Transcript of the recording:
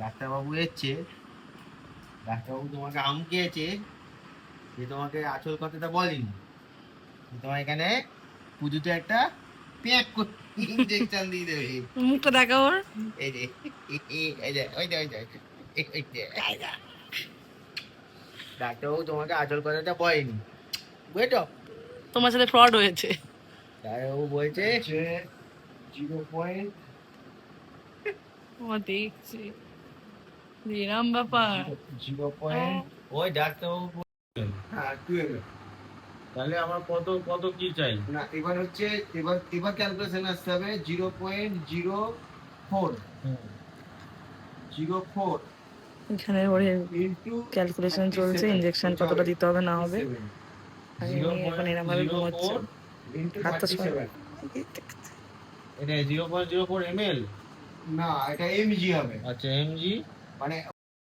ডাক্তারবাবু এসছে, ডাক্তারবাবু তোমাকে আমকেছে, যে তোমাকে আসল কথাটা বলেনি, তোমার এখানে পুজোতে একটা প্যাক করে ইঞ্জেকশন দিয়ে দেবে। মুখটা দেখা ওর। এই যে এই যে ওই যে ওই যে এই যে ডাক্তারবাবু তোমাকে আসল কথাটা বলেনি, বুঝেছো? তোমার সাথে ফ্রড হয়েছে। ডাক্তারবাবু বলছে 0.0 ও দেখছি এরম ব্যাপার। ওই ডাক্তারবাবু বললেন, হ্যাঁ 12। তাহলে আমার কত কত কি চাই? না এবার হচ্ছে, এবার ক্যালকুলেশন আসতে হবে 0.04 04 এখানে ওর ইন্টু ক্যালকুলেশন চলছে, ইনজেকশন কতটা দিতে হবে না হবে। আর ইনি এখন এরম ভাবে ঘুমোচ্ছে, 0.04 ইন্টু হাতটা ছড়া। 37। এটা 0.04 ml। না এটা এমজি হবে, আচ্ছা এমজি। মানে